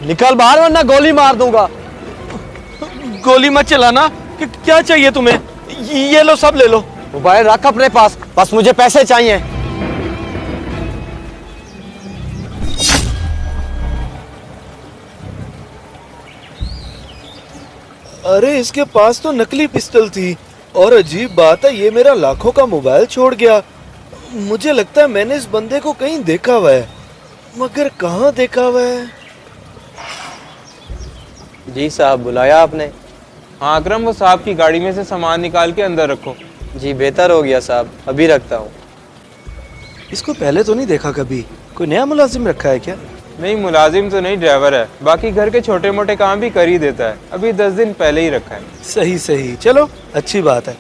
निकल बाहर वरना गोली मार दूंगा। गोली मत चलाना। क्या चाहिए तुम्हें? ये लो, सब ले लो। मोबाइल रख अपने पास, बस मुझे पैसे चाहिए। अरे इसके पास तो नकली पिस्टल थी और अजीब बात है ये मेरा लाखों का मोबाइल छोड़ गया। मुझे लगता है मैंने इस बंदे को कहीं देखा हुआ है, मगर कहाँ देखा हुआ है? जी साहब, बुलाया आपने? हाँ अकरम, वो साहब की गाड़ी में से सामान निकाल के अंदर रखो। जी बेहतर हो गया साहब, अभी रखता हूँ। इसको पहले तो नहीं देखा कभी। कोई नया मुलाजिम रखा है क्या? नहीं, मुलाजिम तो नहीं, ड्राइवर है। बाकी घर के छोटे मोटे काम भी कर ही देता है। अभी 10 दिन पहले ही रखा है। सही सही, चलो अच्छी बात है।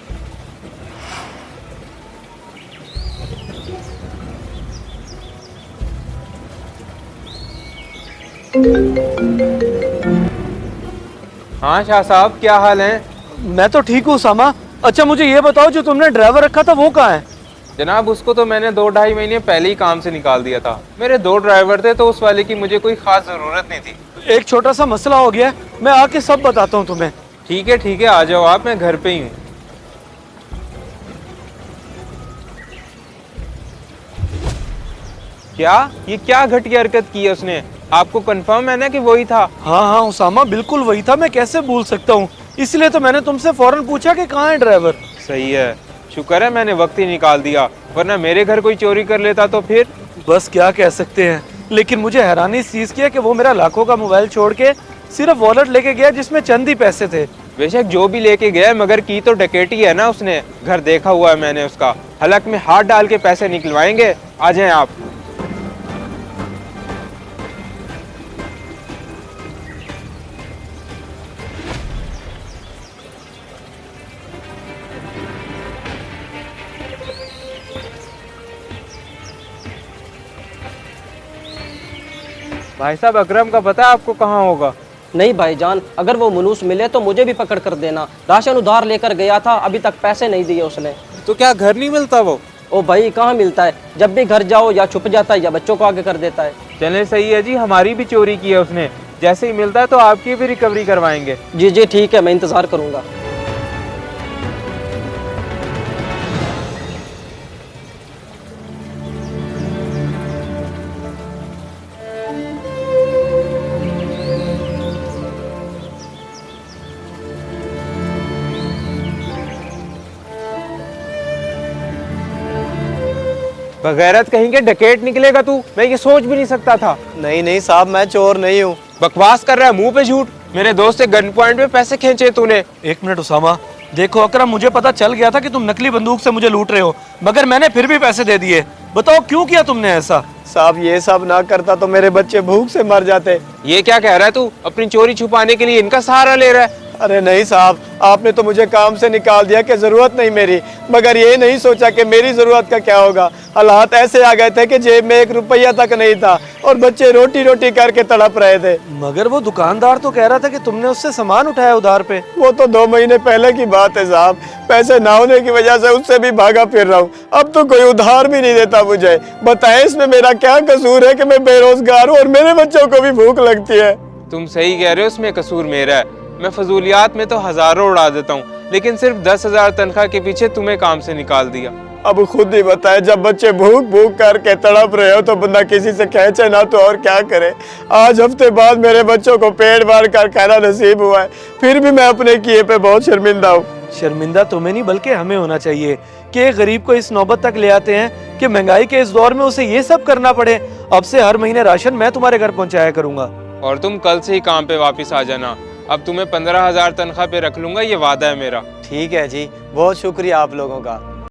हाँ शाह साहब, क्या हाल है? मैं तो ठीक हूँ सामा। अच्छा मुझे ये बताओ, जो तुमने ड्राइवर रखा था वो कहाँ है? जनाब, उसको तो मैंने 2-2.5 महीने पहले ही काम से निकाल दिया था। मेरे 2 ड्राइवर थे तो उस वाले की मुझे कोई खास जरूरत नहीं थी। एक छोटा सा मसला हो गया है, मैं आके सब बताता हूँ तुम्हें। ठीक है, आ जाओ आप, मैं घर पे ही हूँ। ये क्या घटिया हरकत की है उसने? आपको कंफर्म है ना कि वही था? हाँ हाँ उसामा, बिल्कुल वही था। मैं कैसे भूल सकता हूँ, इसलिए तो मैंने तुमसे फौरन पूछा कि कहाँ है ड्राइवर। सही है, शुक्र है मैंने वक्त ही निकाल दिया, वरना मेरे घर कोई चोरी कर लेता तो फिर। बस क्या कह सकते हैं, लेकिन मुझे हैरानी इस चीज की है कि वो मेरा लाखों का मोबाइल छोड़ के सिर्फ वॉलेट लेके गया जिसमें चंद ही पैसे थे। बेशक जो भी लेके गया, मगर की तो डकैती है ना उसने। घर देखा हुआ है मैंने उसका। हलक में हाथ डाल के पैसे निकलवाएंगे। आ जाएं आप। भाई साहब, अकरम का पता है आपको कहाँ होगा? नहीं भाईजान, अगर वो मुनूस मिले तो मुझे भी पकड़ कर देना। राशन उधार लेकर गया था, अभी तक पैसे नहीं दिए उसने। तो क्या घर नहीं मिलता वो? ओ भाई, कहाँ मिलता है? जब भी घर जाओ या छुप जाता है या बच्चों को आगे कर देता है। चले सही है जी, हमारी भी चोरी की है उसने। जैसे ही मिलता है तो आपकी भी रिकवरी करवाएंगे। जी जी ठीक है, मैं इंतजार करूंगा। बगैरत कहीं डकैत निकलेगा तू, मैं ये सोच भी नहीं सकता था। नहीं नहीं साहब, मैं चोर नहीं हूँ। बकवास कर रहा है, मुंह पे झूठ। मेरे दोस्त से गन पॉइंट पे पैसे खींचे तूने। एक मिनट उसामा, देखो अकरम, मुझे पता चल गया था कि तुम नकली बंदूक से मुझे लूट रहे हो, मगर मैंने फिर भी पैसे दे दिए। बताओ क्यों किया तुमने ऐसा? साहब ये सब ना करता तो मेरे बच्चे भूख से मर जाते। ये क्या कह रहा है तू? अपनी चोरी छुपाने के लिए इनका सहारा ले रहा है? अरे नहीं साहब, आपने तो मुझे काम से निकाल दिया कि जरूरत नहीं मेरी, मगर ये नहीं सोचा कि मेरी जरूरत का क्या होगा। हालात ऐसे आ गए थे कि जेब में 1 रुपया तक नहीं था और बच्चे रोटी रोटी करके तड़प रहे थे। मगर वो दुकानदार तो कह रहा था कि तुमने उससे सामान उठाया उधार पे। वो तो 2 महीने पहले की बात है साहब। पैसे ना होने की वजह से उससे भी भागा फिर रहा हूँ। अब तो कोई उधार भी नहीं देता मुझे। बताएं इसमें मेरा क्या कसूर है कि मैं बेरोजगार हूँ और मेरे बच्चों को भी भूख लगती है। तुम सही कह रहे हो, इसमें कसूर मेरा है। मैं फजूलियात में तो हजारों उड़ा देता हूँ, लेकिन सिर्फ 10,000 तनख्वाह के पीछे तुम्हें काम से निकाल दिया। अब खुद ही बताए, जब बच्चे भूख भूख करके तड़प रहे हो तो बंदा किसी से खींचे ना तो और क्या करे। आज हफ्ते बाद मेरे बच्चों को पेट भर कर खाना नसीब हुआ है, फिर भी मैं अपने किए पे बहुत शर्मिंदा हूँ। शर्मिंदा तुम्हें नहीं बल्कि हमें होना चाहिए कि एक गरीब को इस नौबत तक ले आते हैं कि महंगाई के इस दौर में उसे ये सब करना पड़े। अब से हर महीने राशन मैं तुम्हारे घर पहुंचाया करूंगा। और तुम कल से ही काम पे वापस आ जाना। अब तुम्हें 15,000 तनख्वाह पे रख लूंगा, ये वादा है मेरा। ठीक है जी, बहुत शुक्रिया आप लोगों का।